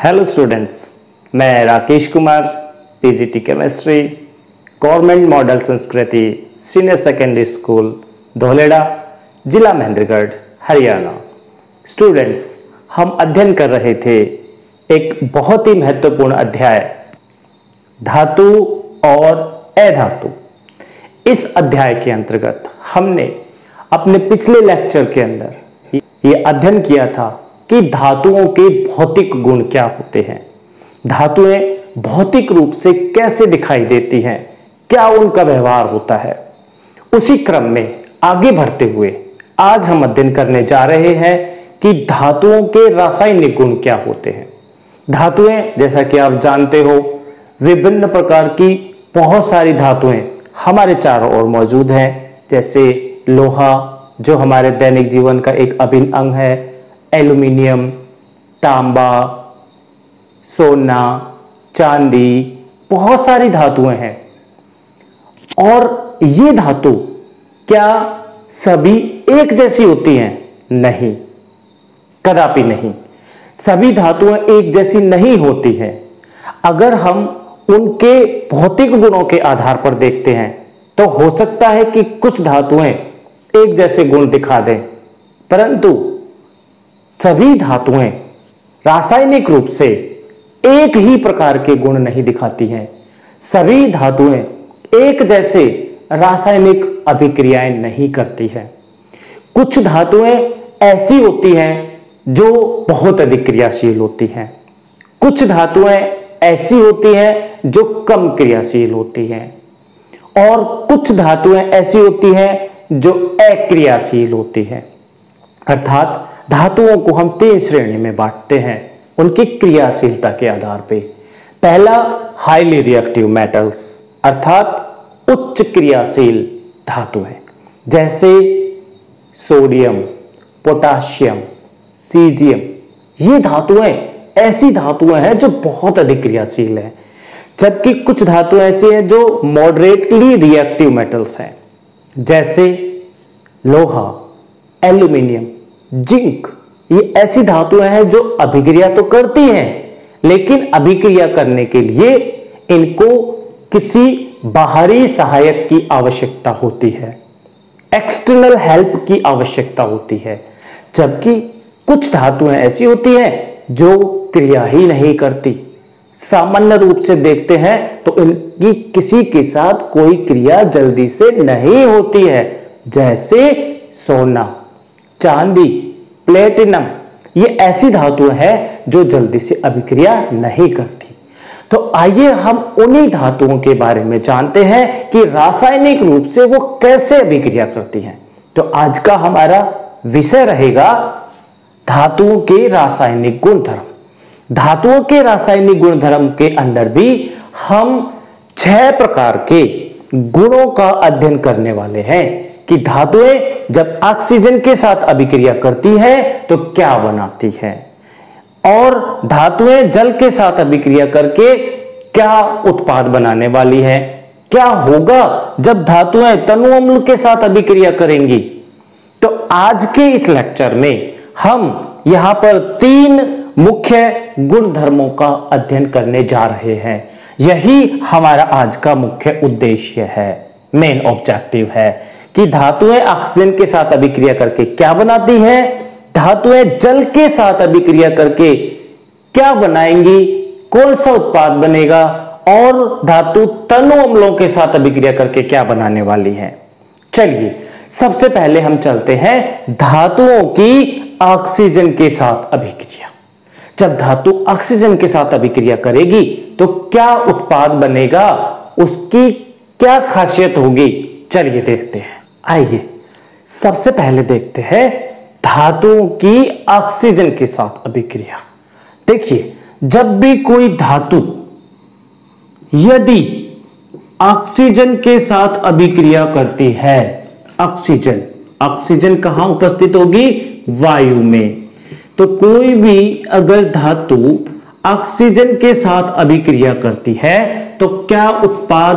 Hello students, मैं Rakesh Kumar, PGT chemistry, government model संस्कृति senior secondary school धोलेड़ा, जिला महेंद्रगढ़, हरियाणा। स्टूडेंट्स, हम अध्ययन कर रहे थे एक बहुत ही महत्वपूर्ण अध्याय धातु और अधातु। इस अध्याय के अंतर्गत हमने अपने पिछले लेक्चर के अंदर ये अध्ययन किया था कि धातुओं के भौतिक गुण क्या होते हैं, धातुएं भौतिक रूप से कैसे दिखाई देती हैं, क्या उनका व्यवहार होता है। उसी क्रम में आगे बढ़ते हुए आज हम अध्ययन करने जा रहे हैं कि धातुओं के रासायनिक गुण क्या होते हैं। धातुएं, जैसा कि आप जानते हो, विभिन्न प्रकार की बहुत सारी धातुएं हमारे चारों ओर मौजूद हैं, जैसे लोहा जो हमारे दैनिक जीवन का एक अभिन्न अंग है, एल्यूमिनियम, तांबा, सोना, चांदी, बहुत सारी धातुएं हैं। और ये धातु क्या सभी एक जैसी होती हैं? नहीं, कदापि नहीं। सभी धातुएं एक जैसी नहीं होती हैं। अगर हम उनके भौतिक गुणों के आधार पर देखते हैं तो हो सकता है कि कुछ धातुएं एक जैसे गुण दिखा दें, परंतु सभी धातुएं रासायनिक रूप से एक ही प्रकार के गुण नहीं दिखाती हैं। सभी धातुएं एक जैसे रासायनिक अभिक्रियाएं नहीं करती हैं। कुछ धातुएं ऐसी होती हैं जो बहुत अधिक क्रियाशील होती हैं, कुछ धातुएं ऐसी होती हैं जो कम क्रियाशील होती हैं, और कुछ धातुएं ऐसी होती हैं जो अक्रियाशील होती हैं। अर्थात धातुओं को हम 3 श्रेणी में बांटते हैं उनकी क्रियाशीलता के आधार पे। पहला, हाईली रिएक्टिव मेटल्स, अर्थात उच्च क्रियाशील धातुएं, जैसे सोडियम, पोटाशियम, सीजियम। ये धातुएं ऐसी धातुएं हैं जो बहुत अधिक क्रियाशील हैं, जबकि कुछ धातुएं ऐसी हैं जो मॉडरेटली रिएक्टिव मेटल्स हैं, जैसे लोहा, एल्यूमिनियम, जिंक। ये ऐसी धातुएं हैं जो अभिक्रिया तो करती हैं, लेकिन अभिक्रिया करने के लिए इनको किसी बाहरी सहायक की आवश्यकता होती है, एक्सटर्नल हेल्प की आवश्यकता होती है। जबकि कुछ धातुएं ऐसी होती हैं जो क्रिया ही नहीं करती। सामान्य रूप से देखते हैं तो इनकी किसी के साथ कोई क्रिया जल्दी से नहीं होती है, जैसे सोना, चांदी, प्लेटिनम। ये ऐसी धातुएं हैं जो जल्दी से अभिक्रिया नहीं करती। तो आइए हम उन्हीं धातुओं के बारे में जानते हैं कि रासायनिक रूप से वो कैसे अभिक्रिया करती हैं। तो आज का हमारा विषय रहेगा धातुओं के रासायनिक गुणधर्म। धातुओं के रासायनिक गुणधर्म के अंदर भी हम 6 प्रकार के गुणों का अध्ययन करने वाले हैं कि धातुएं जब ऑक्सीजन के साथ अभिक्रिया करती हैं तो क्या बनाती हैं, और धातुएं जल के साथ अभिक्रिया करके क्या उत्पाद बनाने वाली हैं। क्या होगा जब धातुएं तनु अम्ल के साथ अभिक्रिया करेंगी। तो आज के इस लेक्चर में हम यहां पर 3 मुख्य गुणधर्मों का अध्ययन करने जा रहे हैं। यही हमारा आज का मुख्य उद्देश्य है, मेन ऑब्जेक्टिव है कि धातुएं ऑक्सीजन के साथ अभिक्रिया करके क्या बनाती हैं, धातुएं जल के साथ अभिक्रिया करके क्या बनाएंगी, कौन सा उत्पाद बनेगा, और धातु तनु अम्लों के साथ अभिक्रिया करके क्या बनाने वाली है। चलिए सबसे पहले हम चलते हैं धातुओं की ऑक्सीजन के साथ अभिक्रिया। जब धातु ऑक्सीजन के साथ अभिक्रिया करेगी तो क्या उत्पाद बनेगा, उसकी क्या खासियत होगी, चलिए देखते हैं। आइए सबसे पहले देखते हैं धातुओं की ऑक्सीजन के साथ अभिक्रिया। देखिए, जब भी कोई धातु यदि ऑक्सीजन के साथ अभिक्रिया करती है, ऑक्सीजन कहां उपस्थित होगी? वायु में। तो कोई भी अगर धातु ऑक्सीजन के साथ अभिक्रिया करती है तो क्या उत्पाद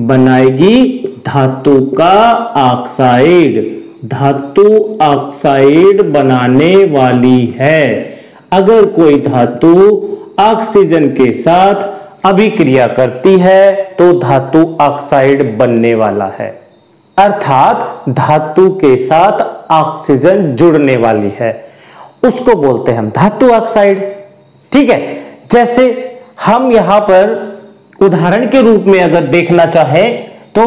बनाएगी धातु का ऑक्साइड। धातु ऑक्साइड बनाने वाली है। अगर कोई धातु ऑक्सीजन के साथ अभिक्रिया करती है तो धातु ऑक्साइड बनने वाला है, अर्थात धातु के साथ ऑक्सीजन जुड़ने वाली है, उसको बोलते हैं हम धातु ऑक्साइड। ठीक है, जैसे हम यहां पर उदाहरण के रूप में अगर देखना चाहें तो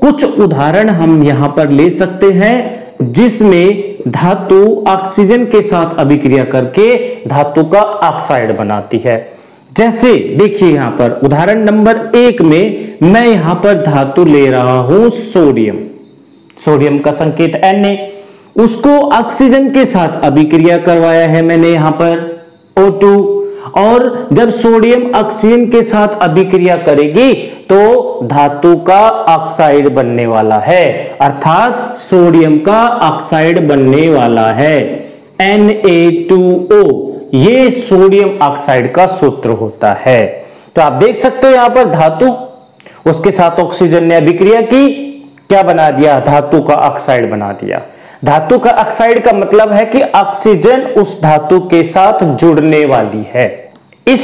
कुछ उदाहरण हम यहां पर ले सकते हैं जिसमें धातु ऑक्सीजन के साथ अभिक्रिया करके धातु का ऑक्साइड बनाती है। जैसे देखिए यहां पर उदाहरण नंबर 1 में मैं यहां पर धातु ले रहा हूं सोडियम, सोडियम का संकेत Na, उसको ऑक्सीजन के साथ अभिक्रिया करवाया है मैंने यहां पर O2, और जब सोडियम ऑक्सीजन के साथ अभिक्रिया करेगी तो धातु का ऑक्साइड बनने वाला है, अर्थात सोडियम का ऑक्साइड बनने वाला है Na2O। ये सोडियम ऑक्साइड का सूत्र होता है। तो आप देख सकते हो यहां पर धातु, उसके साथ ऑक्सीजन ने अभिक्रिया की, क्या बना दिया, धातु का ऑक्साइड बना दिया। धातु का ऑक्साइड का मतलब है कि ऑक्सीजन उस धातु के साथ जुड़ने वाली है। इस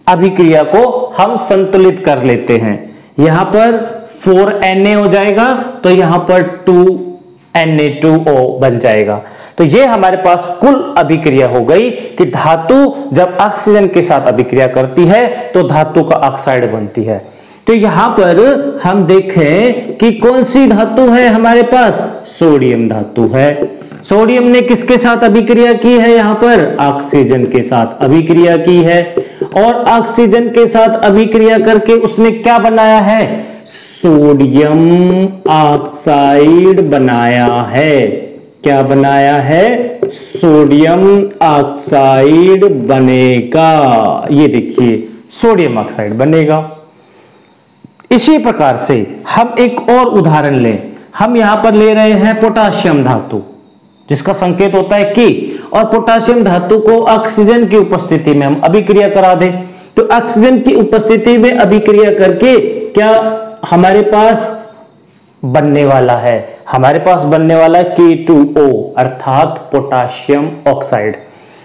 अभिक्रिया को हम संतुलित कर लेते हैं, यहां पर 4Na हो जाएगा तो यहां पर 2Na2O बन जाएगा। तो ये हमारे पास कुल अभिक्रिया हो गई कि धातु जब ऑक्सीजन के साथ अभिक्रिया करती है तो धातु का ऑक्साइड बनती है। तो यहां पर हम देखें कि कौन सी धातु है हमारे पास, सोडियम धातु है। सोडियम ने किसके साथ अभिक्रिया की है, यहां पर ऑक्सीजन के साथ अभिक्रिया की है, और ऑक्सीजन के साथ अभिक्रिया करके उसने क्या बनाया है, सोडियम ऑक्साइड बनाया है। क्या बनाया है, सोडियम ऑक्साइड बनेगा। ये देखिए सोडियम ऑक्साइड बनेगा। इसी प्रकार से हम एक और उदाहरण लें, हम यहां पर ले रहे हैं पोटाशियम धातु जिसका संकेत होता है कि, और पोटाशियम धातु को ऑक्सीजन की उपस्थिति में हम अभिक्रिया करा दें तो ऑक्सीजन की उपस्थिति में अभिक्रिया करके क्या हमारे पास बनने वाला है, हमारे पास बनने वाला है K2O अर्थात पोटाशियम ऑक्साइड।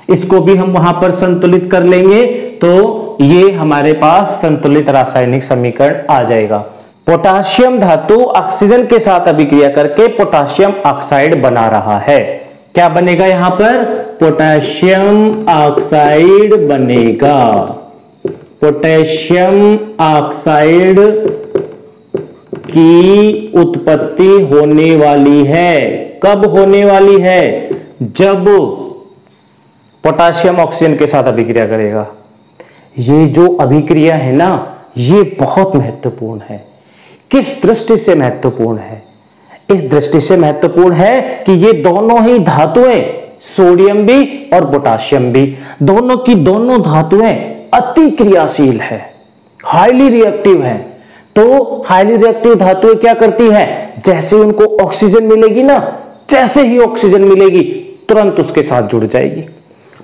इसको भी हम वहां पर संतुलित कर लेंगे तो ये हमारे पास संतुलित रासायनिक समीकरण आ जाएगा। पोटाशियम धातु ऑक्सीजन के साथ अभिक्रिया करके पोटाशियम ऑक्साइड बना रहा है। क्या बनेगा यहां पर, पोटाशियम ऑक्साइड बनेगा। पोटेशियम ऑक्साइड की उत्पत्ति होने वाली है। कब होने वाली है, जब पोटाशियम ऑक्सीजन के साथ अभिक्रिया करेगा। ये जो अभिक्रिया है ना, ये बहुत महत्वपूर्ण है। किस दृष्टि से महत्वपूर्ण है, इस दृष्टि से महत्वपूर्ण है कि ये दोनों ही धातुएं, सोडियम भी और पोटाशियम भी, दोनों की दोनों धातुएं अति क्रियाशील है, हाईली रिएक्टिव है। तो हाईली रिएक्टिव धातुएं क्या करती हैं, जैसे उनको ऑक्सीजन मिलेगी ना, जैसे ही ऑक्सीजन मिलेगी तुरंत उसके साथ जुड़ जाएगी,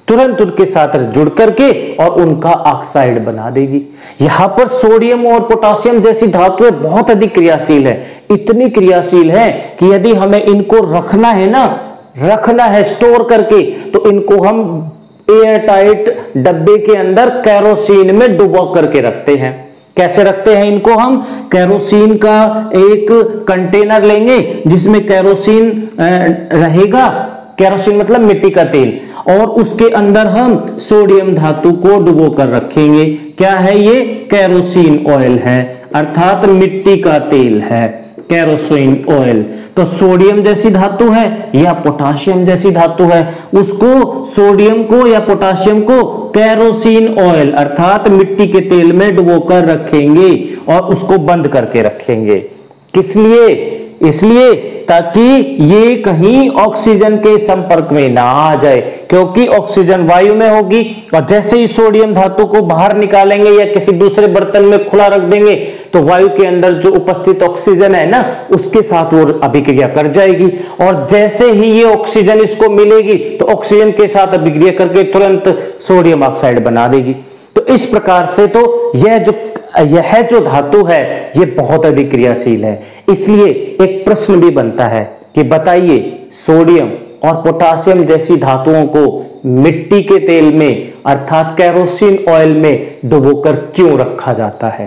तुरंत उनके साथ जुड़ करके और उनका ऑक्साइड बना देगी। यहां पर सोडियम और पोटाशियम जैसी धातुएं बहुत अधिक क्रियाशील है, इतनी क्रियाशील है कि यदि हमें इनको रखना है ना, रखना है स्टोर करके, तो इनको हम एयर टाइट डब्बे के अंदर केरोसिन में डुबो करके रखते हैं। कैसे रखते हैं इनको, हम केरोसिन का एक कंटेनर लेंगे जिसमें केरोसिन रहेगा, केरोसिन मतलब मिट्टी का तेल, और उसके अंदर हम सोडियम धातु को डुबो कर रखेंगे। क्या है ये, केरोसिन ऑयल है, अर्थात मिट्टी का तेल है, केरोसिन ऑयल। तो सोडियम जैसी धातु है या पोटाशियम जैसी धातु है, उसको सोडियम को या पोटाशियम को केरोसिन ऑयल अर्थात मिट्टी के तेल में डुबोकर रखेंगे और उसको बंद करके रखेंगे। किस लिए, इसलिए ताकि ये कहीं ऑक्सीजन के संपर्क में ना आ जाए, क्योंकि ऑक्सीजन वायु में होगी और जैसे ही सोडियम धातु को बाहर निकालेंगे या किसी दूसरे बर्तन में खुला रख देंगे तो वायु के अंदर जो उपस्थित ऑक्सीजन है ना, उसके साथ वो अभिक्रिया कर जाएगी, और जैसे ही ये ऑक्सीजन इसको मिलेगी तो ऑक्सीजन के साथ अभिक्रिया करके तुरंत सोडियम ऑक्साइड बना देगी। तो इस प्रकार से तो यह जो धातु है ये बहुत अधिक क्रियाशील है। इसलिए एक प्रश्न भी बनता है कि बताइए सोडियम और पोटासियम जैसी धातुओं को मिट्टी के तेल में अर्थात केरोसिन ऑयल में डुबोकर क्यों रखा जाता है?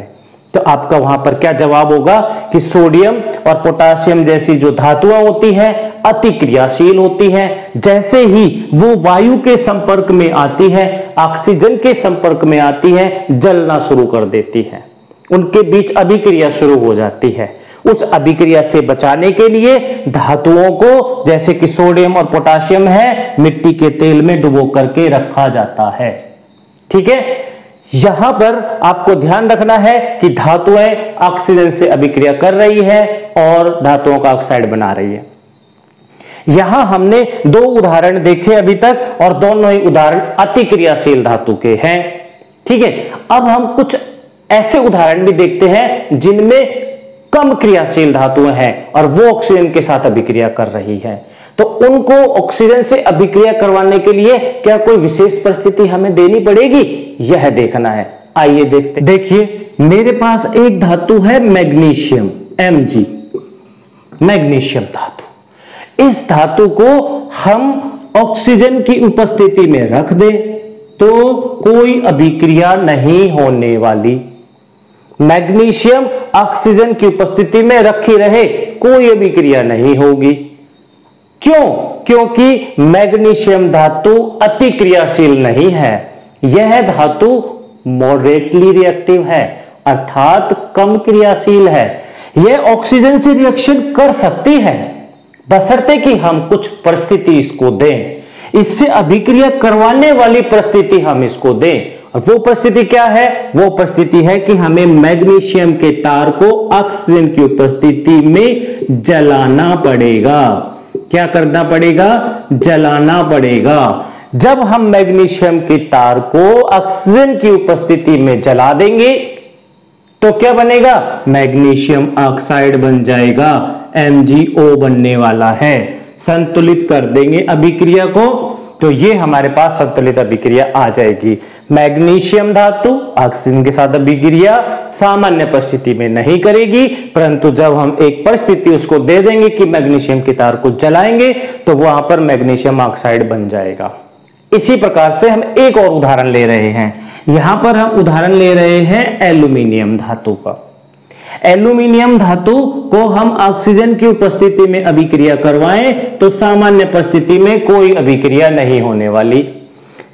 तो आपका वहां पर क्या जवाब होगा कि सोडियम और पोटासियम जैसी जो धातुआं होती हैं अति क्रियाशील होती हैं। जैसे ही वो वायु के संपर्क में आती है, ऑक्सीजन के संपर्क में आती है, जलना शुरू कर देती है, उनके बीच अभिक्रिया शुरू हो जाती है। उस अभिक्रिया से बचाने के लिए धातुओं को जैसे कि सोडियम और पोटासियम है मिट्टी के तेल में डुबो करके रखा जाता है। ठीक है, यहां पर आपको ध्यान रखना है कि धातुएं ऑक्सीजन से अभिक्रिया कर रही है और धातुओं का ऑक्साइड बना रही है। यहां हमने दो उदाहरण देखे अभी तक और दोनों ही उदाहरण अति क्रियाशील धातु के हैं। ठीक है, अब हम कुछ ऐसे उदाहरण भी देखते हैं जिनमें कम क्रियाशील धातुएं हैं और वो ऑक्सीजन के साथ अभिक्रिया कर रही है। तो उनको ऑक्सीजन से अभिक्रिया करवाने के लिए क्या कोई विशेष परिस्थिति हमें देनी पड़ेगी, यह देखना है। आइए देखते हैं। देखिए मेरे पास एक धातु है मैग्नीशियम, Mg, मैग्नीशियम धातु। इस धातु को हम ऑक्सीजन की उपस्थिति में रख दें तो कोई अभिक्रिया नहीं होने वाली। मैग्नीशियम ऑक्सीजन की उपस्थिति में रखी रहे, कोई अभिक्रिया नहीं होगी। क्यों? क्योंकि मैग्नीशियम धातु अति क्रियाशील नहीं है। यह धातु मॉडरेटली रिएक्टिव है अर्थात कम क्रियाशील है। यह ऑक्सीजन से रिएक्शन कर सकती है बशर्ते कि हम कुछ परिस्थिति इसको दें, इससे अभिक्रिया करवाने वाली परिस्थिति हम इसको दें। वो परिस्थिति क्या है? वो परिस्थिति है कि हमें मैग्नीशियम के तार को ऑक्सीजन की उपस्थिति में जलाना पड़ेगा। क्या करना पड़ेगा? जलाना पड़ेगा। जब हम मैग्नीशियम के तार को ऑक्सीजन की उपस्थिति में जला देंगे तो क्या बनेगा? मैग्नीशियम ऑक्साइड बन जाएगा, MgO बनने वाला है। संतुलित कर देंगे अभिक्रिया को तो ये हमारे पास संतुलित अभिक्रिया आ जाएगी। मैग्नीशियम धातु ऑक्सीजन के साथ अभिक्रिया सामान्य परिस्थिति में नहीं करेगी, परंतु जब हम एक परिस्थिति उसको दे देंगे कि मैग्नीशियम के तार को जलाएंगे तो वहां पर मैग्नीशियम ऑक्साइड बन जाएगा। इसी प्रकार से हम एक और उदाहरण ले रहे हैं। यहां पर हम उदाहरण ले रहे हैं एल्यूमिनियम धातु का। एल्यूमिनियम धातु को हम ऑक्सीजन की उपस्थिति में अभिक्रिया करवाएं तो सामान्य परिस्थिति में कोई अभिक्रिया नहीं होने वाली।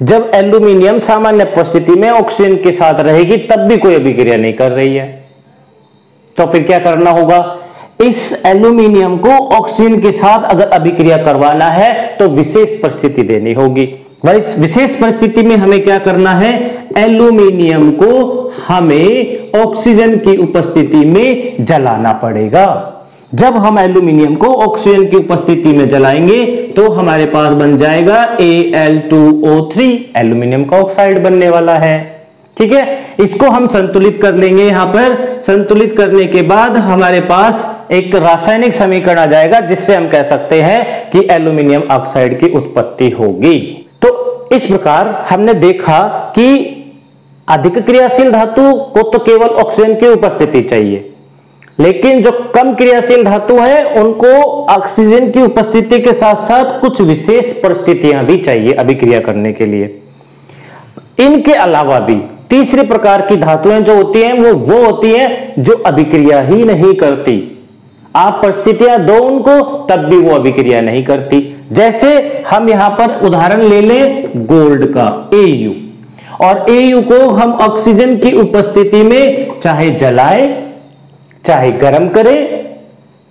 जब एल्यूमिनियम सामान्य परिस्थिति में ऑक्सीजन के साथ रहेगी तब भी कोई अभिक्रिया नहीं कर रही है, तो फिर क्या करना होगा? इस एल्यूमिनियम को ऑक्सीजन के साथ अगर अभिक्रिया करवाना है तो विशेष परिस्थिति देनी होगी। इस विशेष परिस्थिति में हमें क्या करना है? एल्यूमिनियम को हमें ऑक्सीजन की उपस्थिति में जलाना पड़ेगा। जब हम एल्यूमिनियम को ऑक्सीजन की उपस्थिति में जलाएंगे तो हमारे पास बन जाएगा Al2O3, एल्यूमिनियम का ऑक्साइड बनने वाला है। ठीक है, इसको हम संतुलित कर लेंगे। यहां पर संतुलित करने के बाद हमारे पास एक रासायनिक समीकरण आ जाएगा जिससे हम कह सकते हैं कि एल्यूमिनियम ऑक्साइड की उत्पत्ति होगी। तो इस प्रकार हमने देखा कि अधिक क्रियाशील धातु को तो केवल ऑक्सीजन की उपस्थिति चाहिए, लेकिन जो कम क्रियाशील धातु है उनको ऑक्सीजन की उपस्थिति के साथ साथ कुछ विशेष परिस्थितियां भी चाहिए अभिक्रिया करने के लिए। इनके अलावा भी तीसरे प्रकार की धातुएं जो होती हैं वो होती हैं जो अभिक्रिया ही नहीं करती। आप परिस्थितियां दो उनको तब भी वो अभिक्रिया नहीं करती। जैसे हम यहां पर उदाहरण ले लें गोल्ड का Au, और Au को हम ऑक्सीजन की उपस्थिति में चाहे जलाएं, चाहे गर्म करें,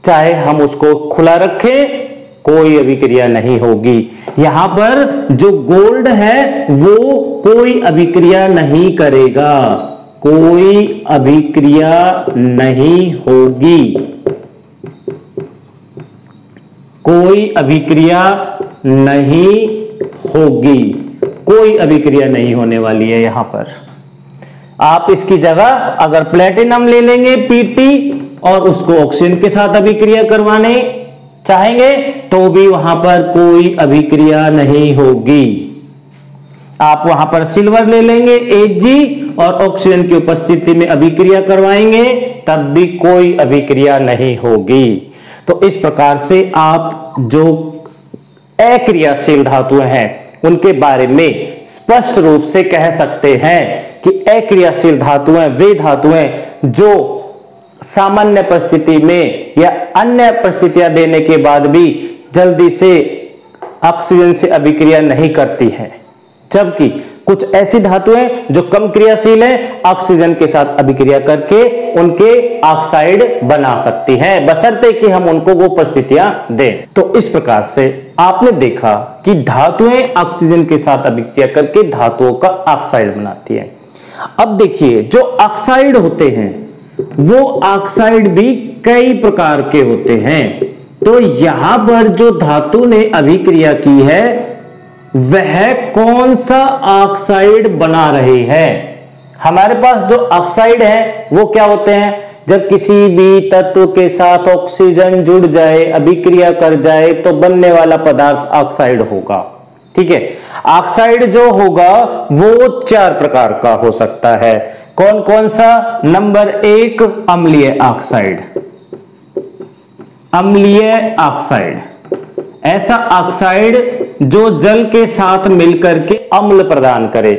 चाहे हम उसको खुला रखें, कोई अभिक्रिया नहीं होगी। यहां पर जो गोल्ड है वो कोई अभिक्रिया नहीं करेगा, कोई अभिक्रिया नहीं होगी, कोई अभिक्रिया नहीं होगी, कोई अभिक्रिया नहीं होने वाली है। यहां पर आप इसकी जगह अगर प्लेटिनम ले लेंगे Pt और उसको ऑक्सीजन के साथ अभिक्रिया करवाने चाहेंगे तो भी वहां पर कोई अभिक्रिया नहीं होगी। आप वहां पर सिल्वर ले लेंगे Ag और ऑक्सीजन की उपस्थिति में अभिक्रिया करवाएंगे तब भी कोई अभिक्रिया नहीं होगी। तो इस प्रकार से आप जो अक्रियाशील धातुएं हैं उनके बारे में स्पष्ट रूप से कह सकते हैं कि अक्रियाशील धातुएं वे धातुएं जो सामान्य परिस्थिति में या अन्य परिस्थितियां देने के बाद भी जल्दी से ऑक्सीजन से अभिक्रिया नहीं करती हैं, जबकि कुछ ऐसी धातुएं जो कम क्रियाशील हैं ऑक्सीजन के साथ अभिक्रिया करके उनके ऑक्साइड बना सकती हैं, बशर्ते कि हम उनको वो परिस्थितियां दें। तो इस प्रकार से आपने देखा कि धातुएं ऑक्सीजन के साथ अभिक्रिया करके धातुओं का ऑक्साइड बनाती हैं। अब देखिए, जो ऑक्साइड होते हैं वो ऑक्साइड भी कई प्रकार के होते हैं। तो यहां पर जो धातु ने अभिक्रिया की है वह कौन सा ऑक्साइड बना रही है? हमारे पास जो ऑक्साइड है वो क्या होते हैं? जब किसी भी तत्व के साथ ऑक्सीजन जुड़ जाए, अभिक्रिया कर जाए तो बनने वाला पदार्थ ऑक्साइड होगा। ठीक है, ऑक्साइड जो होगा वो 4 प्रकार का हो सकता है। कौन कौन सा? नंबर 1 अम्लीय ऑक्साइड। अम्लीय ऑक्साइड ऐसा ऑक्साइड जो जल के साथ मिलकर के अम्ल प्रदान करे।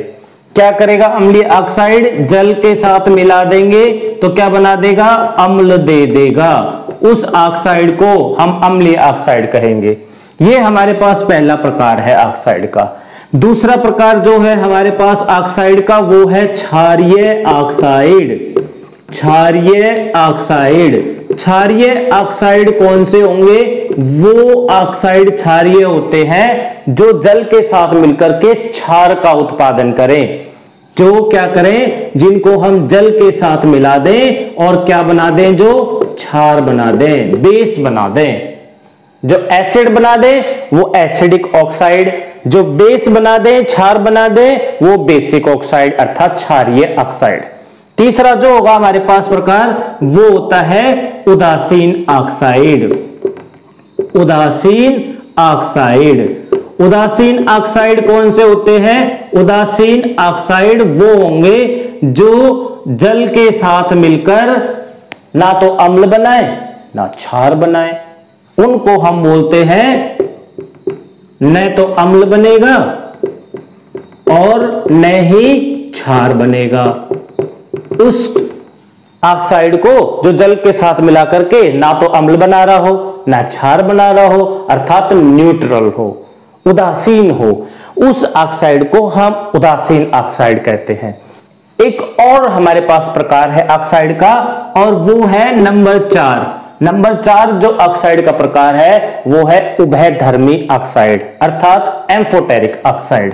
क्या करेगा अम्लीय ऑक्साइड? जल के साथ मिला देंगे तो क्या बना देगा? अम्ल दे देगा। उस ऑक्साइड को हम अम्लीय ऑक्साइड कहेंगे। ये हमारे पास पहला प्रकार है ऑक्साइड का। दूसरा प्रकार जो है हमारे पास ऑक्साइड का वो है क्षारीय ऑक्साइड। क्षारीय ऑक्साइड, क्षारीय ऑक्साइड कौन से होंगे? वो ऑक्साइड क्षारीय होते हैं जो जल के साथ मिलकर के क्षार का उत्पादन करें। जो क्या करें? जिनको हम जल के साथ मिला दें और क्या बना दें? जो क्षार बना दें, बेस बना दें। जो एसिड बना दे वो एसिडिक ऑक्साइड, जो बेस बना दे, क्षार बना दे, वो बेसिक ऑक्साइड अर्थात क्षारीय ऑक्साइड। तीसरा जो होगा हमारे पास प्रकार वो होता है उदासीन ऑक्साइड। उदासीन ऑक्साइड, उदासीन ऑक्साइड कौन से होते हैं? उदासीन ऑक्साइड वो होंगे जो जल के साथ मिलकर ना तो अम्ल बनाए ना क्षार बनाए। उनको हम बोलते हैं न तो अम्ल बनेगा और न ही क्षार बनेगा। उस ऑक्साइड को जो जल के साथ मिला करके ना तो अम्ल बना रहा हो ना क्षार बना रहा हो अर्थात न्यूट्रल हो, उदासीन हो, उस ऑक्साइड को हम उदासीन ऑक्साइड कहते हैं। एक और हमारे पास प्रकार है ऑक्साइड का और वो है नंबर 4। नंबर 4 जो ऑक्साइड का प्रकार है वो है उभयधर्मी ऑक्साइड अर्थात एम्फोटेरिक ऑक्साइड।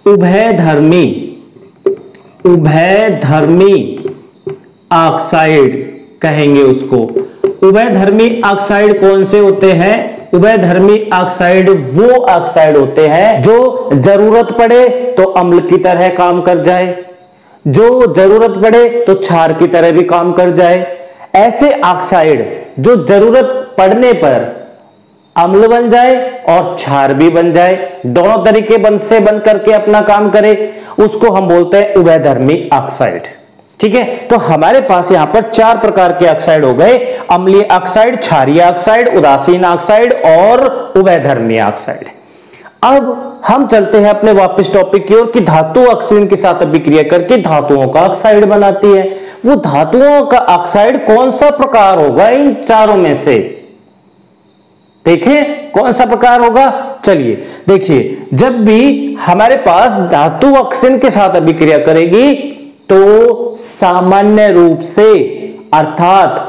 उभयधर्मी, उभयधर्मी ऑक्साइड कहेंगे उसको। उभयधर्मी ऑक्साइड कौन से होते हैं? उभयधर्मी ऑक्साइड वो ऑक्साइड होते हैं जो जरूरत पड़े तो अम्ल की तरह काम कर जाए, जो जरूरत पड़े तो क्षार की तरह भी काम कर जाए। ऐसे ऑक्साइड जो जरूरत पड़ने पर अम्ल बन जाए और क्षार भी बन जाए, दोनों तरीके से बन करके अपना काम करे, उसको हम बोलते हैं उभयधर्मी ऑक्साइड। ठीक है, तो हमारे पास यहां पर 4 प्रकार के ऑक्साइड हो गए, अम्लीय ऑक्साइड, क्षारीय ऑक्साइड, उदासीन ऑक्साइड और उभयधर्मी ऑक्साइड। अब हम चलते हैं अपने वापस टॉपिक की ओर कि धातु ऑक्सीजन के साथ अभिक्रिया करके धातुओं का ऑक्साइड बनाती है। वो धातुओं का ऑक्साइड कौन सा प्रकार होगा इन चारों में से? देखें कौन सा प्रकार होगा। चलिए देखिए, जब भी हमारे पास धातु ऑक्सीजन के साथ अभिक्रिया करेगी तो सामान्य रूप से अर्थात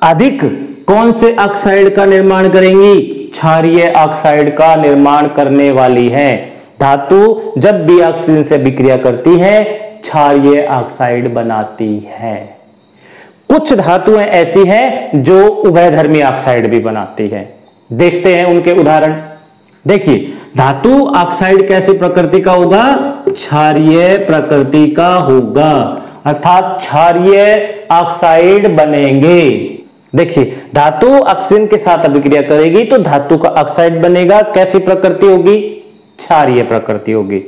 अधिक कौन से ऑक्साइड का निर्माण करेंगी? क्षारीय ऑक्साइड का निर्माण करने वाली है। धातु जब भी ऑक्सीजन से अभिक्रिया करती है क्षारीय ऑक्साइड बनाती है। कुछ धातुएं ऐसी हैं जो उभयधर्मी ऑक्साइड भी बनाती है। देखते हैं उनके उदाहरण। देखिए, धातु ऑक्साइड कैसी प्रकृति का होगा? क्षारीय प्रकृति का होगा अर्थात क्षारीय ऑक्साइड बनेंगे। देखिए, धातु ऑक्सीजन के साथ अभिक्रिया करेगी तो धातु का ऑक्साइड बनेगा। कैसी प्रकृति होगी? क्षारीय प्रकृति होगी।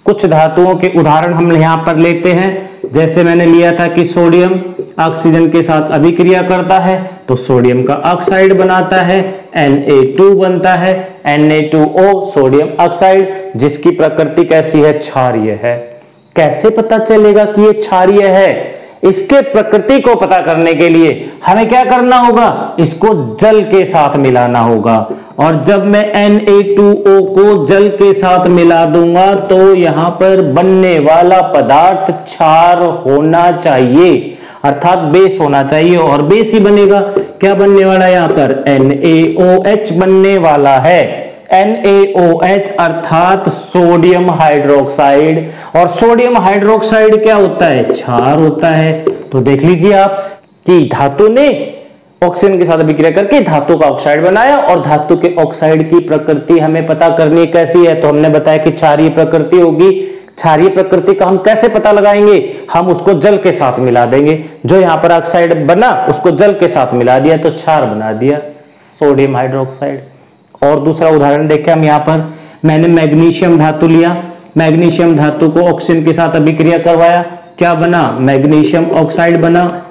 कुछ धातुओं के उदाहरण हम यहाँ पर लेते हैं। जैसे मैंने लिया था कि सोडियम ऑक्सीजन के साथ अभिक्रिया करता है तो सोडियम का ऑक्साइड बनाता है, Na2 बनता है, Na2O सोडियम ऑक्साइड, जिसकी प्रकृति कैसी है, क्षारीय है। कैसे पता चलेगा कि ये क्षारीय है? इसके प्रकृति को पता करने के लिए हमें क्या करना होगा, इसको जल के साथ मिलाना होगा। और जब मैं Na2O को जल के साथ मिला दूंगा तो यहां पर बनने वाला पदार्थ क्षार होना चाहिए, अर्थात बेस होना चाहिए, और बेस ही बनेगा। क्या बनने वाला है यहां पर, NaOH बनने वाला है। NaOH अर्थात सोडियम हाइड्रोक्साइड, और सोडियम हाइड्रोक्साइड क्या होता है, क्षार होता है। तो देख लीजिए आप कि धातु ने ऑक्सीजन के साथ अभिक्रिया करके धातु का ऑक्साइड बनाया, और धातु के ऑक्साइड की प्रकृति हमें पता करनी कैसी है, तो हमने बताया कि क्षारीय प्रकृति होगी। क्षारीय प्रकृति का हम कैसे पता लगाएंगे, हम उसको जल के साथ मिला देंगे। जो यहाँ पर ऑक्साइड बना उसको जल के साथ मिला दिया तो क्षार बना दिया, सोडियम हाइड्रोक्साइड। और दूसरा उदाहरण देखें हम यहाँ पर, मैंने मैग्नीशियम धातु लिया, मैग्नीशियम धातु को ऑक्सीजन के साथ अभिक्रिया करवाया, क्या बना, मैग्नीशियम ऑक्साइड बना।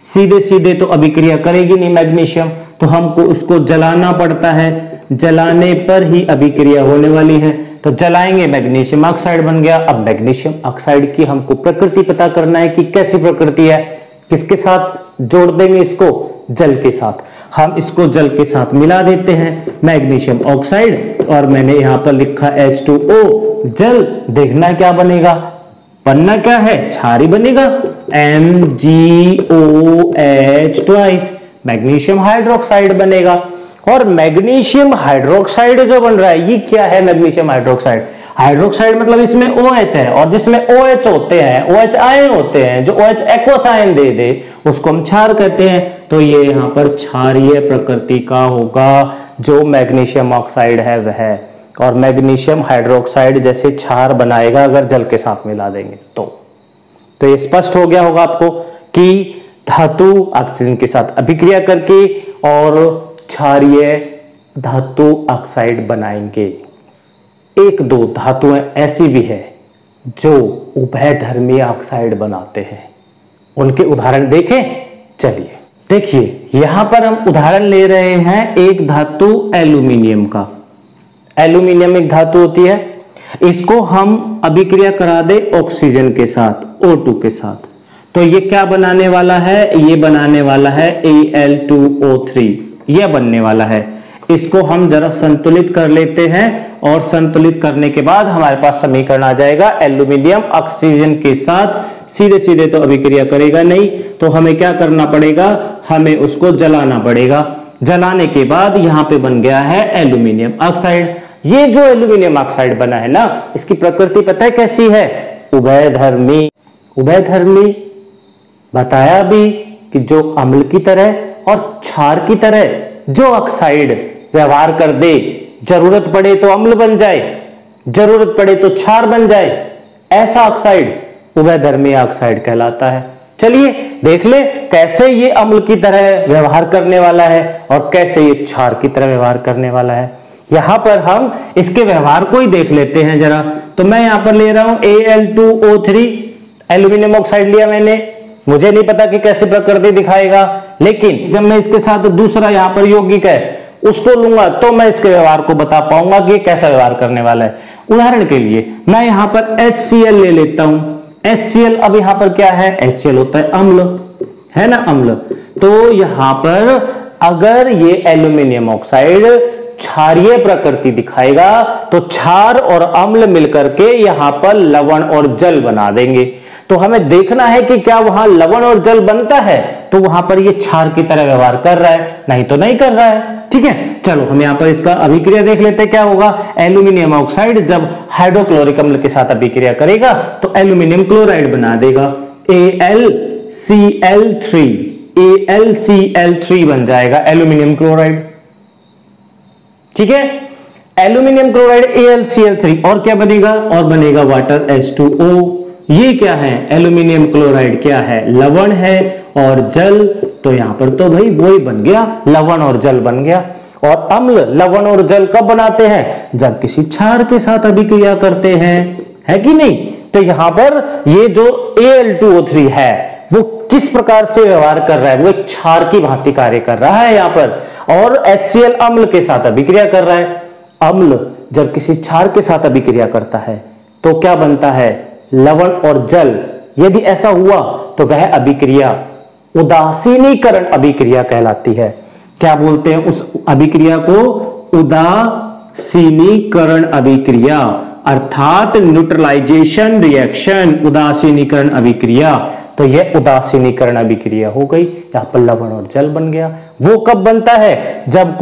सीधे सीधे तो अभिक्रिया करेगी नहीं मैग्नीशियम, तो हमको उसको जलाना पड़ता है, जलाने पर ही अभिक्रिया होने वाली है, तो जलाएंगे मैग्नीशियम ऑक्साइड बन गया। अब मैग्नीशियम ऑक्साइड की हमको प्रकृति पता करना है कि कैसी प्रकृति है, किसके साथ जोड़ देंगे इसको, जल के साथ। हम इसको जल के साथ मिला देते हैं मैग्नीशियम ऑक्साइड, और मैंने यहां पर लिखा H2O जल। देखना क्या बनेगा, बनना क्या है, क्षारी बनेगा, MgOH ट्वाइस, मैग्नीशियम हाइड्रोक्साइड बनेगा। और मैग्नीशियम हाइड्रोक्साइड जो बन रहा है ये क्या है, मैग्नीशियम हाइड्रोक्साइड, हाइड्रोक्साइड मतलब इसमें OH है, और जिसमें OH होते हैं, OH आयन होते हैं, जो OH एक्वस आयन दे दे उसको हम क्षार कहते हैं। तो ये यहाँ पर क्षारीय प्रकृति का होगा जो मैग्नीशियम ऑक्साइड है वह, और मैग्नीशियम हाइड्रोक्साइड जैसे क्षार बनाएगा अगर जल के साथ मिला देंगे तो ये स्पष्ट हो गया होगा आपको कि धातु ऑक्सीजन के साथ अभिक्रिया करके और क्षारीय धातु ऑक्साइड बनाएंगे। एक दो धातुएं ऐसी भी है जो उभयधर्मी ऑक्साइड बनाते हैं, उनके उदाहरण देखें। चलिए देखिए, यहां पर हम उदाहरण ले रहे हैं एक धातु एल्यूमिनियम का। एल्यूमिनियम एक धातु होती है, इसको हम अभिक्रिया करा दे ऑक्सीजन के साथ, O2 के साथ, तो ये क्या बनाने वाला है, ये बनाने वाला है Al2O3, यह बनने वाला है। इसको हम जरा संतुलित कर लेते हैं, और संतुलित करने के बाद हमारे पास समीकरण आ जाएगा। एल्यूमिनियम ऑक्सीजन के साथ सीधे सीधे तो अभिक्रिया करेगा नहीं, तो हमें क्या करना पड़ेगा, हमें उसको जलाना पड़ेगा। जलाने के बाद यहां पे बन गया है एल्यूमिनियम ऑक्साइड। ये जो एल्यूमिनियम ऑक्साइड बना है ना, इसकी प्रकृति पता है कैसी है, उभयधर्मी। उभयधर्मी बताया भी कि जो अम्ल की तरह और क्षार की तरह जो ऑक्साइड व्यवहार कर दे, जरूरत पड़े तो अम्ल बन जाए, जरूरत पड़े तो क्षार बन जाए, ऐसा ऑक्साइड उभयधर्मी ऑक्साइड कहलाता है। चलिए देख ले कैसे ये अम्ल की तरह व्यवहार करने वाला है और कैसे ये क्षार की तरह व्यवहार करने वाला है। यहां पर हम इसके व्यवहार को ही देख लेते हैं जरा। तो मैं यहां पर ले रहा हूं Al2O3, एल्यूमिनियम ऑक्साइड लिया मैंने, मुझे नहीं पता कि कैसी प्रकृति दिखाएगा, लेकिन जब मैं इसके साथ दूसरा यहां पर यौगिक है उसको लूंगा तो मैं इसके व्यवहार को बता पाऊंगा कि कैसा व्यवहार करने वाला है। उदाहरण के लिए मैं यहां पर HCl ले लेता हूं। HCl, अब यहां पर क्या है, HCl होता है अम्ल, है ना, अम्ल। तो यहां पर अगर ये एल्यूमिनियम ऑक्साइड क्षारीय प्रकृति दिखाएगा तो क्षार और अम्ल मिलकर के यहां पर लवण और जल बना देंगे। तो हमें देखना है कि क्या वहां लवण और जल बनता है, तो वहां पर ये क्षार की तरह व्यवहार कर रहा है, नहीं तो नहीं कर रहा है। ठीक है, चलो हम यहां पर इसका अभिक्रिया देख लेते हैं क्या होगा। एल्यूमिनियम ऑक्साइड जब हाइड्रोक्लोरिक अम्ल के साथ अभिक्रिया करेगा तो एल्यूमिनियम क्लोराइड बना देगा, AlCl3 बन जाएगा एल्यूमिनियम क्लोराइड। ठीक है, एल्यूमिनियम क्लोराइड AlCl3, और क्या बनेगा, और बनेगा वाटर H2O। ये क्या है, एल्यूमिनियम क्लोराइड क्या है, लवण है और जल, तो यहां पर तो भाई वही बन गया, लवण और जल बन गया। और अम्ल लवण और जल कब बनाते हैं, जब किसी क्षार के साथ अभिक्रिया करते हैं। है कि नहीं। तो यहां पर ये जो Al2O3 है वो किस प्रकार से व्यवहार कर रहा है, वो एक क्षार की भांति कार्य कर रहा है यहां पर, और HCl अम्ल के साथ अभिक्रिया कर रहा है। अम्ल जब किसी क्षार के साथ अभिक्रिया करता है तो क्या बनता है, लवण और जल। यदि ऐसा हुआ तो वह अभिक्रिया उदासीनीकरण अभिक्रिया कहलाती है। क्या बोलते हैं उस अभिक्रिया को, उदासीनीकरण अभिक्रिया, अर्थात न्यूट्रलाइजेशन रिएक्शन, उदासीनीकरण अभिक्रिया। तो यह उदासीनीकरण अभिक्रिया हो गई, यहां पर लवण और जल बन गया। वो कब बनता है, जब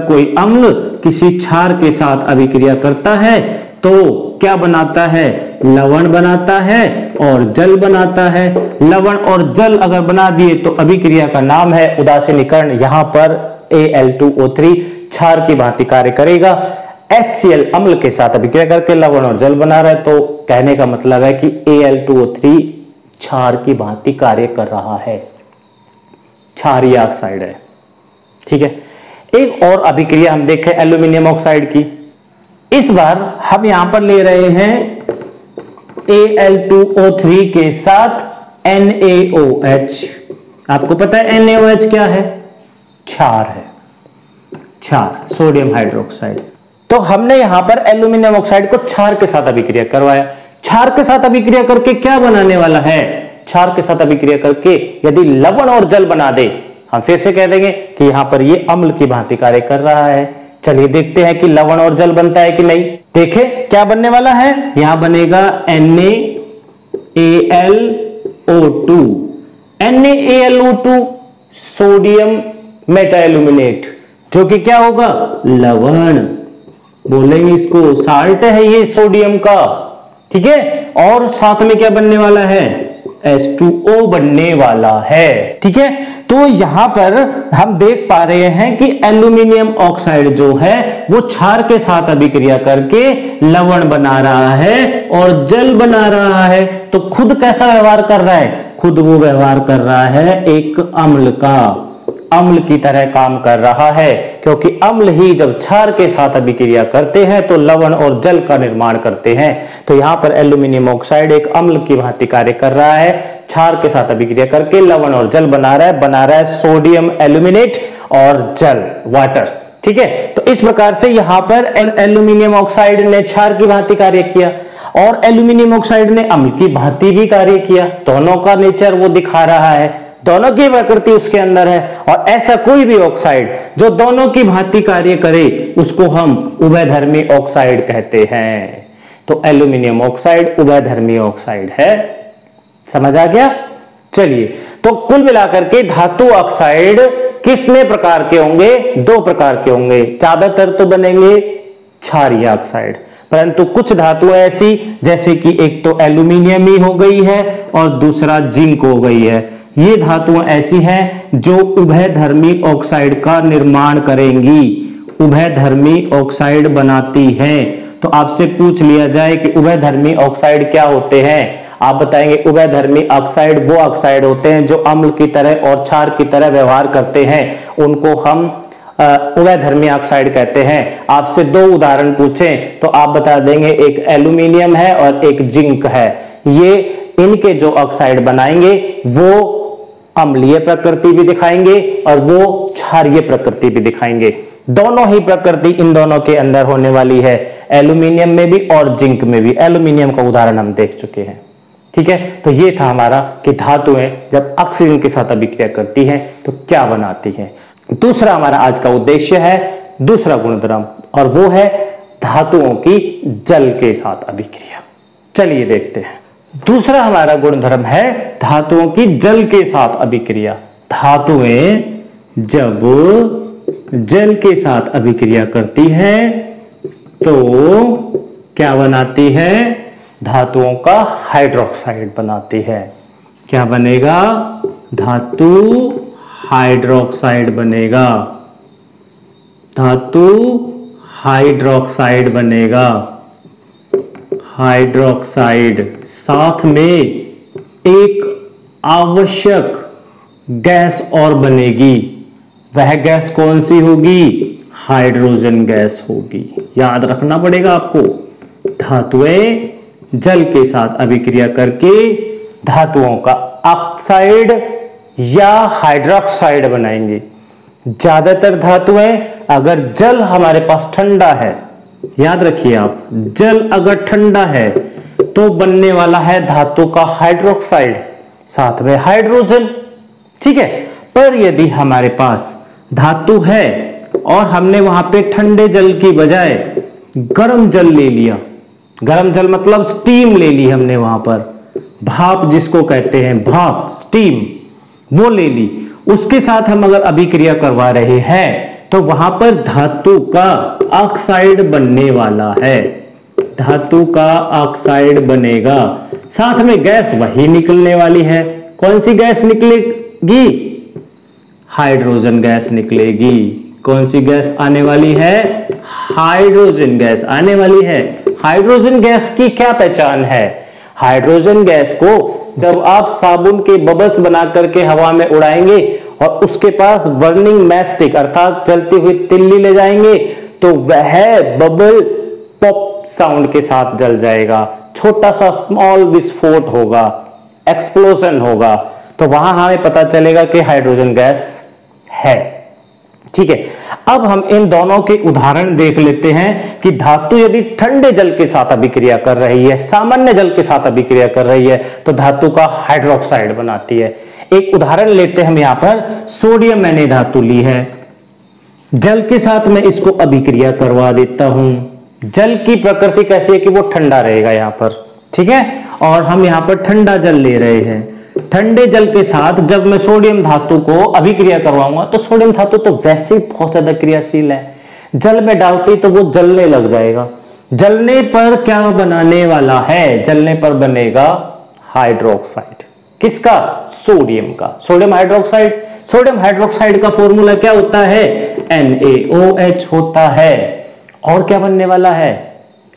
कोई अम्ल किसी क्षार के साथ अभिक्रिया करता है तो क्या बनाता है, लवण बनाता है और जल बनाता है। लवण और जल अगर बना दिए तो अभिक्रिया का नाम है उदासीनीकरण। यहां पर Al2O3 क्षार की भांति कार्य करेगा, HCl अम्ल के साथ अभिक्रिया करके लवण और जल बना रहा है। तो कहने का मतलब है कि Al2O3 क्षार की भांति कार्य कर रहा है, क्षारीय ऑक्साइड है। ठीक है, एक और अभिक्रिया हम देखें एल्यूमिनियम ऑक्साइड की। इस बार हम यहां पर ले रहे हैं Al2O3 के साथ NaOH। आपको पता है NaOH क्या है, क्षार है, क्षार, सोडियम हाइड्रोक्साइड। तो हमने यहां पर एल्यूमिनियम ऑक्साइड को क्षार के साथ अभिक्रिया करवाया। क्षार के साथ अभिक्रिया करके क्या बनाने वाला है, क्षार के साथ अभिक्रिया करके यदि लवण और जल बना दे, हम फिर से कह देंगे कि यहां पर ये अम्ल की भांति कार्य कर रहा है। चलिए देखते हैं कि लवण और जल बनता है कि नहीं। देखें क्या बनने वाला है, यहां बनेगा NaAlO2। NaAlO2 सोडियम मेटाएल्यूमिनेट, जो कि क्या होगा, लवण, बोलेंगे इसको साल्ट है ये सोडियम का। ठीक है, और साथ में क्या बनने वाला है, H2O बनने वाला है। ठीक है, तो यहां पर हम देख पा रहे हैं कि एल्यूमिनियम ऑक्साइड जो है वो क्षार के साथ अभिक्रिया करके लवण बना रहा है और जल बना रहा है। तो खुद कैसा व्यवहार कर रहा है, खुद वो व्यवहार कर रहा है एक अम्ल का, अम्ल की तरह काम कर रहा है, क्योंकि अम्ल ही जब क्षार के साथ अभिक्रिया करते हैं तो लवण और जल का निर्माण करते हैं। तो यहां पर एल्यूमिनियम ऑक्साइड एक अम्ल की भांति कार्य कर रहा है, क्षार के साथ अभिक्रिया करके लवण और जल बना रहा है सोडियम एल्यूमिनेट और जल, वाटर। ठीक है, तो इस प्रकार से यहां पर एल्यूमिनियम ऑक्साइड ने क्षार की भांति कार्य किया और एल्यूमिनियम ऑक्साइड ने अम्ल की भांति भी कार्य किया। दोनों का नेचर वो दिखा रहा है, दोनों की प्रकृति उसके अंदर है। और ऐसा कोई भी ऑक्साइड जो दोनों की भांति कार्य करे उसको हम उभयधर्मी ऑक्साइड कहते हैं। तो एल्यूमिनियम ऑक्साइड उभयधर्मी ऑक्साइड है, समझ आ गया। चलिए, तो कुल मिलाकर के धातु ऑक्साइड कितने प्रकार के होंगे, दो प्रकार के होंगे। ज्यादातर तो बनेंगे क्षारीय ऑक्साइड, परंतु कुछ धातुएं ऐसी जैसे कि एक तो एल्यूमिनियम ही हो गई है और दूसरा जिंक हो गई है, ये धातुएं ऐसी हैं जो उभयधर्मी ऑक्साइड का निर्माण करेंगी, उभयधर्मी ऑक्साइड बनाती हैं। तो आपसे पूछ लिया जाए कि उभयधर्मी ऑक्साइड क्या होते हैं, आप बताएंगे उभयधर्मी ऑक्साइड वो ऑक्साइड होते हैं जो अम्ल की तरह और क्षार की तरह व्यवहार करते हैं, उनको हम उभयधर्मी ऑक्साइड कहते हैं। आपसे दो उदाहरण पूछें तो आप बता देंगे एक एल्यूमिनियम है और एक जिंक है। ये इनके जो ऑक्साइड बनाएंगे वो अम्लीय प्रकृति भी दिखाएंगे और वो क्षारीय प्रकृति भी दिखाएंगे। दोनों ही प्रकृति इन दोनों के अंदर होने वाली है, एल्यूमिनियम में भी और जिंक में भी। एल्यूमिनियम का उदाहरण हम देख चुके हैं। ठीक है, तो ये था हमारा कि धातुएं जब ऑक्सीजन के साथ अभिक्रिया करती हैं तो क्या बनाती हैं। दूसरा हमारा आज का उद्देश्य है दूसरा गुणधर्म, और वो है धातुओं की जल के साथ अभिक्रिया। चलिए देखते हैं। दूसरा हमारा गुणधर्म है धातुओं की जल के साथ अभिक्रिया। धातुएं जब जल के साथ अभिक्रिया करती हैं तो क्या बनाती है, धातुओं का हाइड्रोक्साइड बनाती है। क्या बनेगा, धातु हाइड्रोक्साइड बनेगा, धातु हाइड्रोक्साइड बनेगा। हाइड्रोक्साइड साथ में एक आवश्यक गैस और बनेगी, वह गैस कौन सी होगी, हाइड्रोजन गैस होगी। याद रखना पड़ेगा आपको, धातुएं जल के साथ अभिक्रिया करके धातुओं का ऑक्साइड या हाइड्रोक्साइड बनाएंगे। ज्यादातर धातुएं, अगर जल हमारे पास ठंडा है, याद रखिए आप, जल अगर ठंडा है तो बनने वाला है धातु का हाइड्रोक्साइड, साथ में हाइड्रोजन। ठीक है, पर यदि हमारे पास धातु है और हमने वहां पे ठंडे जल की बजाय गर्म जल ले लिया, गर्म जल मतलब स्टीम ले ली हमने, वहां पर भाप जिसको कहते हैं, भाप, स्टीम, वो ले ली, उसके साथ हम अगर अभिक्रिया करवा रहे हैं तो वहां पर धातु का ऑक्साइड बनने वाला है, धातु का ऑक्साइड बनेगा, साथ में गैस वही निकलने वाली है। कौन सी गैस निकलेगी? हाइड्रोजन गैस निकलेगी। कौन सी गैस आने वाली है? हाइड्रोजन गैस आने वाली है। हाइड्रोजन गैस की क्या पहचान है? हाइड्रोजन गैस को जब आप साबुन के बबल्स बना करके हवा में उड़ाएंगे और उसके पास बर्निंग मैस्टिक अर्थात जलती हुई तिल्ली ले जाएंगे तो वह बबल पॉप साउंड के साथ जल जाएगा, छोटा सा स्मॉल विस्फोट होगा, एक्सप्लोजन होगा, तो वहां हमें पता चलेगा कि हाइड्रोजन गैस है। ठीक है, अब हम इन दोनों के उदाहरण देख लेते हैं कि धातु यदि ठंडे जल के साथ अभिक्रिया कर रही है, सामान्य जल के साथ अभिक्रिया कर रही है, तो धातु का हाइड्रोक्साइड बनाती है। एक उदाहरण लेते हैं हम यहां पर, सोडियम मैंने धातु ली है, जल के साथ मैं इसको अभिक्रिया करवा देता हूं। जल की प्रकृति कैसी है कि वो ठंडा रहेगा यहां पर, ठीक है, और हम यहां पर ठंडा जल ले रहे हैं। ठंडे जल के साथ जब मैं सोडियम धातु को अभिक्रिया करवाऊंगा तो सोडियम धातु तो वैसे ही बहुत ज्यादा क्रियाशील है, जल में डालते ही तो वो जलने लग जाएगा। जलने पर क्या बनाने वाला है? जलने पर बनेगा हाइड्रोक्साइड। किसका? सोडियम का, सोडियम हाइड्रोक्साइड। सोडियम हाइड्रोक्साइड का फॉर्मूला क्या होता है? NaOH होता है। और क्या बनने वाला है?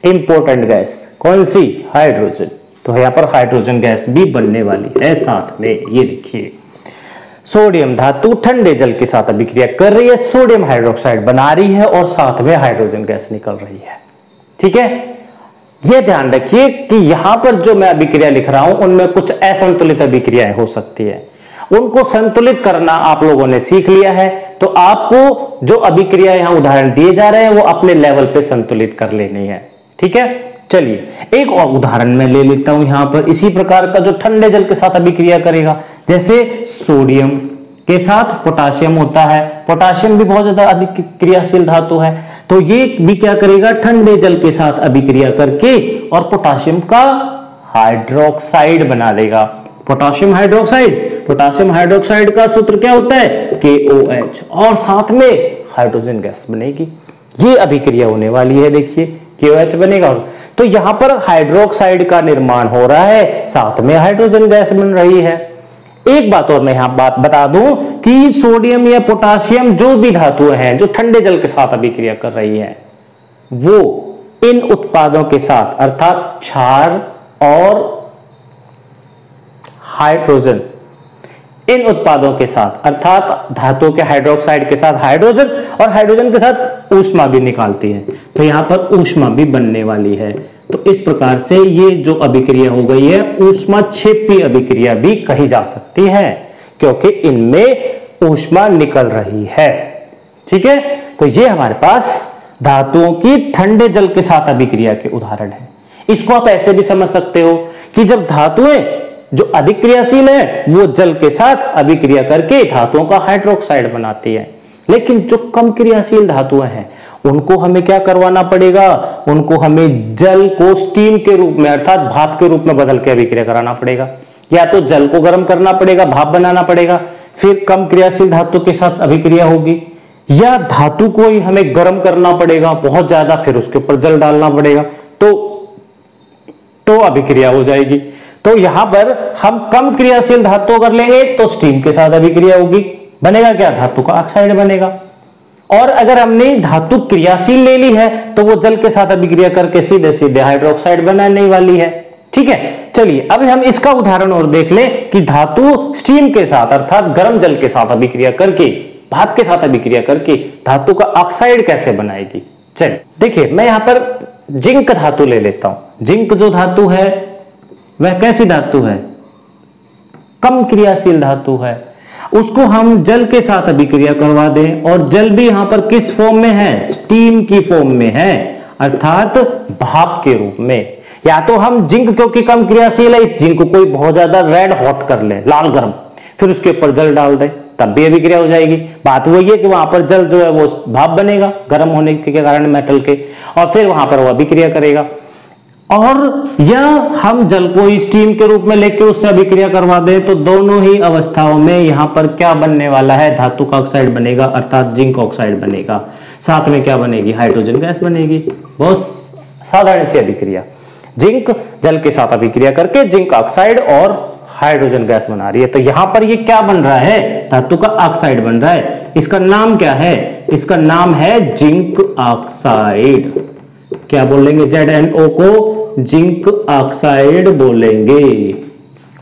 इंपॉर्टेंट गैस, कौन सी? हाइड्रोजन। तो यहां पर हाइड्रोजन गैस भी बनने वाली है साथ में। ये देखिए, सोडियम धातु ठंडे जल के साथ अभिक्रिया कर रही है, सोडियम हाइड्रोक्साइड बना रही है और साथ में हाइड्रोजन गैस निकल रही है। ठीक है, यह ध्यान रखिए कि यहां पर जो मैं अभिक्रिया लिख रहा हूं उनमें कुछ असंतुलित अभिक्रियाएं हो सकती है, उनको संतुलित करना आप लोगों ने सीख लिया है। तो आपको जो अभिक्रिया यहां उदाहरण दिए जा रहे हैं वो अपने लेवल पे संतुलित कर लेनी है। ठीक है, चलिए एक और उदाहरण मैं ले लेता हूं यहां पर, इसी प्रकार का जो ठंडे जल के साथ अभिक्रिया करेगा। जैसे सोडियम के साथ पोटाशियम होता है, पोटाशियम भी बहुत ज्यादा अधिक क्रियाशील धातु है, तो ये भी क्या करेगा? ठंडे जल के साथ अभिक्रिया करके और पोटाशियम का हाइड्रोक्साइड बना देगा। पोटाशियम हाइड्रोक्साइड, पोटाशियम हाइड्रोक्साइड का सूत्र क्या होता है? KOH, और साथ में हाइड्रोजन गैस बनेगी। ये अभिक्रिया होने वाली है, देखिए KOH बनेगा। तो यहां पर हाइड्रोक्साइड का निर्माण हो रहा है, साथ में हाइड्रोजन गैस बन रही है। एक बात और मैं यहां बात बता दूं कि सोडियम या पोटाशियम जो भी धातुएं हैं जो ठंडे जल के साथ अभिक्रिया कर रही हैं, वो इन उत्पादों के साथ अर्थात क्षार और हाइड्रोजन, इन उत्पादों के साथ अर्थात धातु के हाइड्रोक्साइड के साथ हाइड्रोजन और हाइड्रोजन के साथ ऊष्मा भी निकालती है, तो यहां पर ऊष्मा भी बनने वाली है। तो इस प्रकार से ये जो अभिक्रिया हो गई है ऊष्माक्षेपी अभिक्रिया भी कही जा सकती है, क्योंकि इनमें ऊष्मा निकल रही है। ठीक है, तो ये हमारे पास धातुओं की ठंडे जल के साथ अभिक्रिया के उदाहरण है। इसको आप ऐसे भी समझ सकते हो कि जब धातुएं जो अधिक क्रियाशील है वो जल के साथ अभिक्रिया करके धातुओं का हाइड्रोक्साइड बनाती है, लेकिन जो कम क्रियाशील धातुएं हैं उनको हमें क्या करवाना पड़ेगा? उनको हमें जल को स्टीम के रूप में अर्थात भाप के रूप में बदल के अभिक्रिया कराना पड़ेगा। या तो जल को गर्म करना पड़ेगा, भाप बनाना पड़ेगा, फिर कम क्रियाशील धातु के साथ अभिक्रिया होगी, या धातु को ही हमें गर्म करना पड़ेगा बहुत ज्यादा, फिर उसके ऊपर जल डालना पड़ेगा, तो अभिक्रिया हो जाएगी। तो यहां पर हम कम क्रियाशील धातु अगर लेंगे तो स्टीम के साथ अभिक्रिया होगी, बनेगा क्या? धातु का ऑक्साइड बनेगा। और अगर हमने धातु क्रियाशील ले ली है तो वो जल के साथ अभिक्रिया करके सीधे सीधे हाइड्रोक्साइड बनाने वाली है। ठीक है, चलिए अब हम इसका उदाहरण और देख लें कि धातु स्टीम के साथ अर्थात गर्म जल के साथ अभिक्रिया करके, भाप के साथ अभिक्रिया करके धातु का ऑक्साइड कैसे बनाएगी। चलिए देखिए, मैं यहां पर जिंक धातु ले लेता हूं। जिंक जो धातु है वह कैसी धातु है? कम क्रियाशील धातु है। उसको हम जल के साथ अभिक्रिया करवा दें, और जल भी यहां पर किस फॉर्म में है? स्टीम की फॉर्म में है, अर्थात भाप के रूप में। या तो हम जिंक, क्योंकि कम क्रियाशील है, इस जिंक को कोई बहुत ज्यादा रेड हॉट कर ले, लाल गर्म, फिर उसके ऊपर जल डाल दे, तब भी अभिक्रिया हो जाएगी। बात वही है कि वहां पर जल जो है वो भाप बनेगा गर्म होने के कारण मेटल के, और फिर वहां पर वो अभिक्रिया करेगा। और या हम जल को स्टीम के रूप में लेके उससे अभिक्रिया करवा दें, तो दोनों ही अवस्थाओं में यहां पर क्या बनने वाला है? धातु का ऑक्साइड बनेगा, अर्थात जिंक ऑक्साइड बनेगा। साथ में क्या बनेगी? हाइड्रोजन गैस बनेगी। बहुत साधारण सी अभिक्रिया। जिंक जल के साथ अभिक्रिया करके जिंक ऑक्साइड और हाइड्रोजन गैस बना रही है। तो यहां पर ये क्या बन रहा है? धातु का ऑक्साइड बन रहा है। इसका नाम क्या है? इसका नाम है जिंक ऑक्साइड। क्या बोलेंगे? ZnO को जिंक ऑक्साइड बोलेंगे,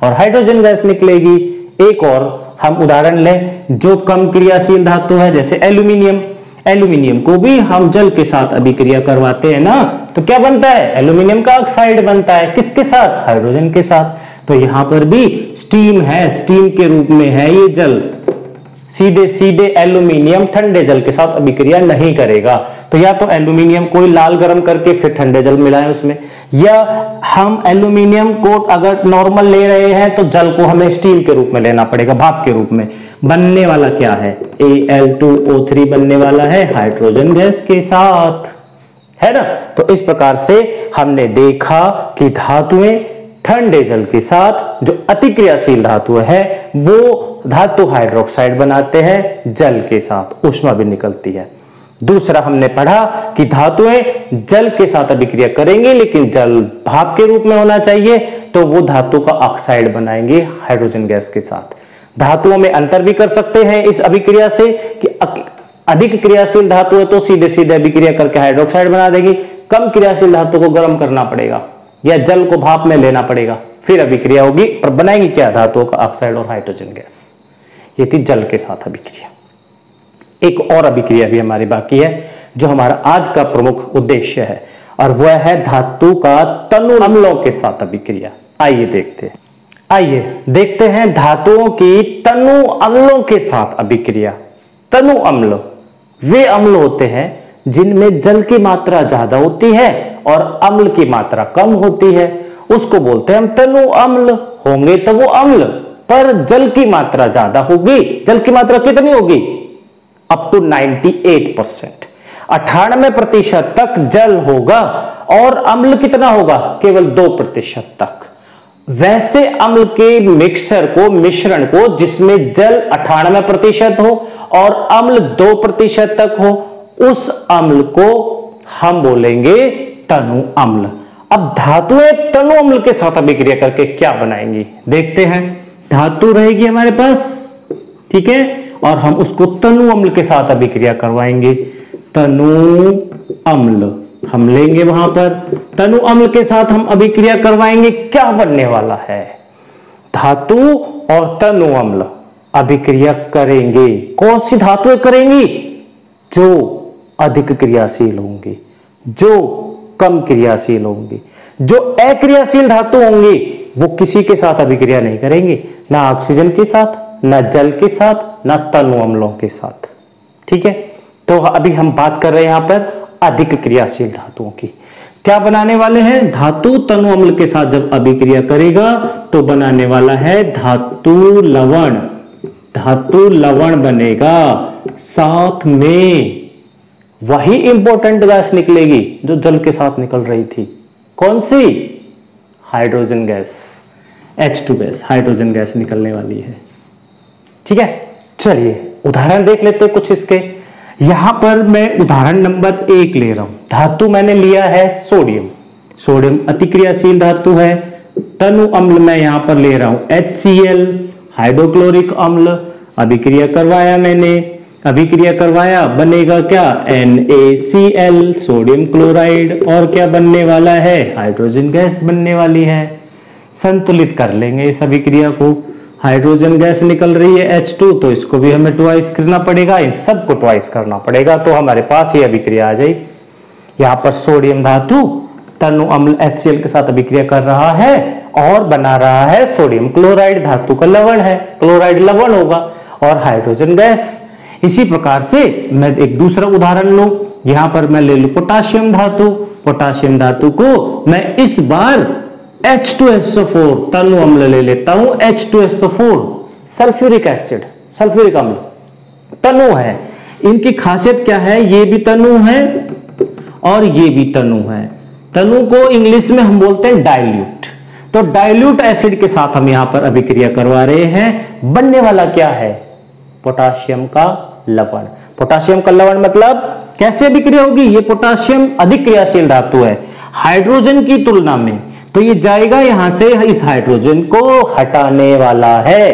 और हाइड्रोजन गैस निकलेगी। एक और हम उदाहरण लें जो कम क्रियाशील धातु है, जैसे एल्यूमिनियम। एल्यूमिनियम को भी हम जल के साथ अभिक्रिया करवाते हैं ना, तो क्या बनता है? एल्यूमिनियम का ऑक्साइड बनता है। किसके साथ? हाइड्रोजन के साथ। तो यहां पर भी स्टीम है, स्टीम के रूप में है ये जल। सीधे सीधे एल्यूमिनियम ठंडे जल के साथ अभिक्रिया नहीं करेगा। तो या तो एल्यूमिनियम को लाल गर्म करके फिर ठंडे जल मिलाएं उसमें, या हम एल्यूमिनियम को अगर नॉर्मल ले रहे हैं तो जल को हमें स्टीम के रूप में लेना पड़ेगा, भाप के रूप में। बनने वाला क्या है? Al2O3 बनने वाला है हाइड्रोजन गैस के साथ, है ना। तो इस प्रकार से हमने देखा कि धातुएं ठंडे जल के साथ, जो अतिक्रियाशील धातु है वो धातु हाइड्रोक्साइड बनाते हैं जल के साथ, ऊष्मा भी निकलती है। दूसरा हमने पढ़ा कि धातुएं जल के साथ अभिक्रिया करेंगी, लेकिन जल भाप के रूप में होना चाहिए, तो वो धातु का ऑक्साइड बनाएंगे हाइड्रोजन गैस के साथ। धातुओं में अंतर भी कर सकते हैं इस अभिक्रिया से कि अधिक क्रियाशील धातु है तो सीधे सीधे अभिक्रिया करके हाइड्रोक्साइड बना देगी, कम क्रियाशील धातु को गर्म करना पड़ेगा या जल को भाप में लेना पड़ेगा, फिर अभिक्रिया होगी और बनाएंगे क्या? धातुओं का ऑक्साइड और हाइड्रोजन गैस। ये थी जल के साथ अभिक्रिया। एक और अभिक्रिया भी हमारी बाकी है जो हमारा आज का प्रमुख उद्देश्य है, और वह है धातु का तनु अम्लों के साथ अभिक्रिया। आइए देखते हैं धातुओं की तनु अम्लों के साथ अभिक्रिया। तनु अम्ल वे अम्ल होते हैं जिनमें जल की मात्रा ज्यादा होती है और अम्ल की मात्रा कम होती है, उसको बोलते हैं हम तनु अम्ल। होंगे तो वो अम्ल, पर जल की मात्रा ज्यादा होगी। जल की मात्रा कितनी होगी? अप टू 98%, 98% तक जल होगा, और अम्ल कितना होगा? केवल 2% तक। वैसे अम्ल के मिश्रण को जिसमें जल 98% हो और अम्ल 2% तक हो, उस अम्ल को हम बोलेंगे तनु अम्ल। अब धातुएं तनु अम्ल के साथ अभिक्रिया करके क्या बनाएंगी देखते हैं। धातु रहेगी हमारे पास, ठीक है, और हम उसको तनु अम्ल के साथ अभिक्रिया करवाएंगे। तनु अम्ल हम लेंगे, वहां पर तनु अम्ल के साथ हम अभिक्रिया करवाएंगे। क्या बनने वाला है? धातु और तनु अम्ल अभिक्रिया करेंगे। कौन सी धातुएं करेंगी? जो अधिक क्रियाशील होंगी, जो कम क्रियाशील होंगी। जो अक्रियाशील धातु होंगी वो किसी के साथ अभिक्रिया नहीं करेंगी, ना ऑक्सीजन के साथ, ना जल के साथ, ना तनु अम्लों के साथ। ठीक है, तो अभी हम बात कर रहे हैं यहां पर अधिक क्रियाशील धातुओं की। क्या बनाने वाले हैं? धातु तनु अम्ल के साथ जब अभिक्रिया करेगा तो बनाने वाला है धातु लवण। धातु लवण बनेगा, साथ में वही इंपॉर्टेंट गैस निकलेगी जो जल के साथ निकल रही थी। कौन सी? Hydrogen gas, H2 gas, hydrogen gas निकलने वाली है। ठीक है, चलिए उदाहरण देख लेते हैं कुछ इसके। यहां पर मैं उदाहरण नंबर 1 ले रहा हूं। धातु मैंने लिया है सोडियम। सोडियम अतिक्रियाशील धातु है। तनु अम्ल मैं यहां पर ले रहा हूं HCl, हाइड्रोक्लोरिक अम्ल। अभिक्रिया करवाया मैंने, अभिक्रिया करवाया, बनेगा क्या? NaCl, sodium chloride. और क्या बनने वाला है? हाइड्रोजन गैस बनने वाली है। संतुलित कर लेंगे इस अभिक्रिया को। हाइड्रोजन गैस निकल रही है H2, तो इसको भी हमें ट्वाइस करना पड़ेगा, इन सबको ट्वाइस करना पड़ेगा, तो हमारे पास ये अभिक्रिया आ जाएगी। यहाँ पर सोडियम धातु तनु अम्ल HCl के साथ अभिक्रिया कर रहा है और बना रहा है सोडियम क्लोराइड, धातु का लवण है, क्लोराइड लवण होगा और हाइड्रोजन गैस। इसी प्रकार से मैं एक दूसरा उदाहरण लूं, यहां पर मैं ले लूं पोटाशियम धातु। पोटाशियम धातु को मैं इस बार H2SO4 तनु अम्ल ले लेता हूं, H2SO4 सल्फ्यूरिक एसिड, सल्फ्यूरिक अम्ल तनु है। इनकी खासियत क्या है, ये भी तनु है और ये भी तनु है। तनु को इंग्लिश में हम बोलते हैं डाइल्यूट। तो डाइल्यूट एसिड के साथ हम यहां पर अभिक्रिया करवा रहे हैं। बनने वाला क्या है, पोटाशियम का लवण। पोटाशियम का लवण मतलब कैसे अभिक्रिया होगी, ये पोटाशियम अधिक क्रियाशील धातु है हाइड्रोजन की तुलना में, तो ये जाएगा यहां से, इस हाइड्रोजन को हटाने वाला है,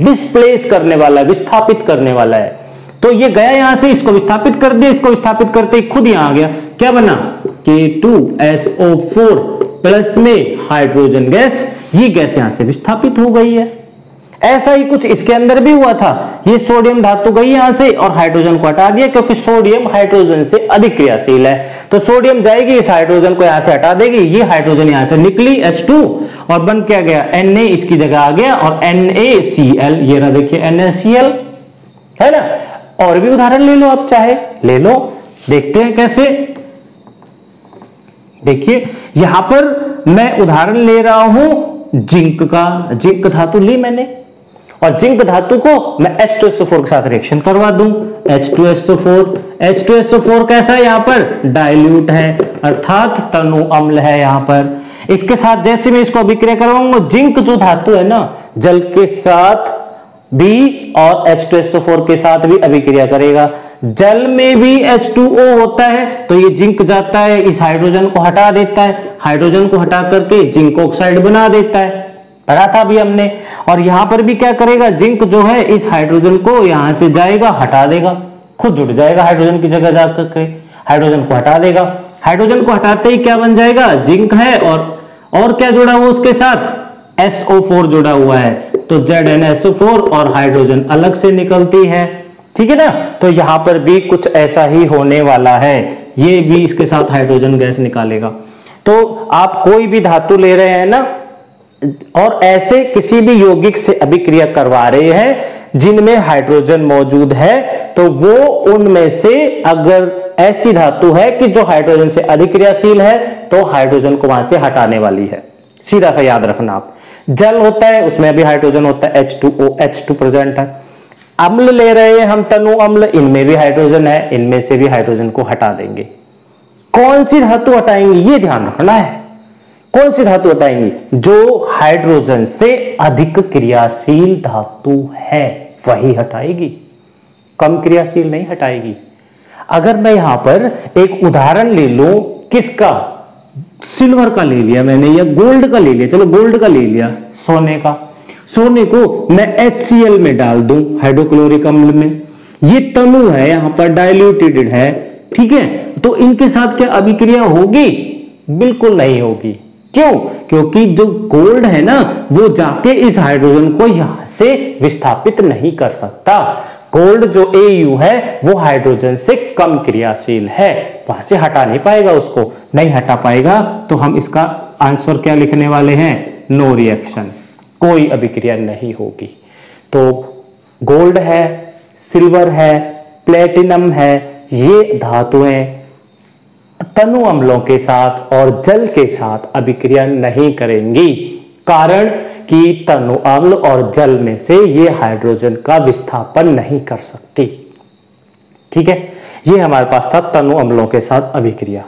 डिस्प्लेस करने वाला है, विस्थापित करने वाला है। तो ये गया यहां से, इसको विस्थापित कर दिया, इसको विस्थापित करते ही खुद यहां आ गया, क्या बना K2SO4 प्लस में हाइड्रोजन गैस, ये गैस यहां से विस्थापित हो गई है। ऐसा ही कुछ इसके अंदर भी हुआ था, ये सोडियम धातु गई यहां से और हाइड्रोजन को हटा दिया, क्योंकि सोडियम हाइड्रोजन से अधिक क्रियाशील है। तो सोडियम जाएगी, इस हाइड्रोजन को यहां से हटा देगी, ये हाइड्रोजन यहां से निकली H2 और बन क्या गया, Na इसकी जगह आ गया और NaCl, ये रहा देखिए NaCl, है ना। और भी उदाहरण ले लो, आप चाहे ले लो, देखते हैं कैसे। देखिए यहां पर मैं उदाहरण ले रहा हूं जिंक का, जिंक धातु ली मैंने और जिंक धातु को मैं H2SO4 के साथ रिएक्शन करवा दूं, H2SO4 कैसा है, यहां पर डाइल्यूट है अर्थात तनु अम्ल है यहां पर। इसके साथ जैसे मैं इसको अभिक्रिया करवाऊंगा, जिंक जो धातु है ना, जल के साथ भी और H2SO4 के साथ भी अभिक्रिया करेगा। जल में भी H2O होता है, तो ये जिंक जाता है, इस हाइड्रोजन को हटा देता है, हाइड्रोजन को हटा करके जिंक ऑक्साइड बना देता है, पढ़ा था भी हमने। और यहां पर भी क्या करेगा, जिंक जो है इस हाइड्रोजन को यहां से जाएगा, हटा देगा, खुद जुड़ जाएगा हाइड्रोजन की जगह जाकर के, हाइड्रोजन को हटा देगा। हाइड्रोजन को हटाते ही क्या बन जाएगा, जिंक है और क्या जुड़ा हुआ उसके साथ, SO4 जुड़ा हुआ है, तो ZnSO4 और हाइड्रोजन अलग से निकलती है, ठीक है ना। तो यहां पर भी कुछ ऐसा ही होने वाला है, ये भी इसके साथ हाइड्रोजन गैस निकालेगा। तो आप कोई भी धातु ले रहे हैं ना और ऐसे किसी भी यौगिक से अभिक्रिया करवा रहे हैं जिनमें हाइड्रोजन मौजूद है, तो वो उनमें से अगर ऐसी धातु है कि जो हाइड्रोजन से अधिक क्रियाशील है, तो हाइड्रोजन को वहां से हटाने वाली है। सीधा सा याद रखना आप। जल होता है उसमें भी हाइड्रोजन होता है, H2O प्रेजेंट है। अम्ल ले रहे हैं हम तनु अम्ल, इनमें भी हाइड्रोजन है, इनमें से भी हाइड्रोजन को हटा देंगे। कौन सी धातु हटाएंगे ये ध्यान रखना है, कौन सी धातु हटाएंगे, जो हाइड्रोजन से अधिक क्रियाशील धातु है वही हटाएगी, कम क्रियाशील नहीं हटाएगी। अगर मैं यहां पर एक उदाहरण ले लूं, किसका, सिल्वर का ले लिया मैंने या गोल्ड का ले लिया, चलो गोल्ड का ले लिया, सोने का, सोने को मैं HCl में डाल दूं, हाइड्रोक्लोरिक अम्ल में, ये तनु है यहां पर डाइल्यूटेड है, ठीक है। तो इनके साथ क्या अभिक्रिया होगी, बिल्कुल नहीं होगी। क्यों, क्योंकि जो गोल्ड है ना वो जाके इस हाइड्रोजन को यहां से विस्थापित नहीं कर सकता। गोल्ड जो Au है वो हाइड्रोजन से कम क्रियाशील है, वहां से हटा नहीं पाएगा, उसको नहीं हटा पाएगा। तो हम इसका आंसर क्या लिखने वाले हैं, नो रिएक्शन, कोई अभिक्रिया नहीं होगी। तो गोल्ड है, सिल्वर है, प्लेटिनम है, ये धातुएं तनु अम्लों के साथ और जल के साथ अभिक्रिया नहीं करेंगी, कारण कि तनु अम्ल और जल में से ये हाइड्रोजन का विस्थापन नहीं कर सकती। ठीक है, ये हमारे पास था तनु अम्लों के साथ अभिक्रिया।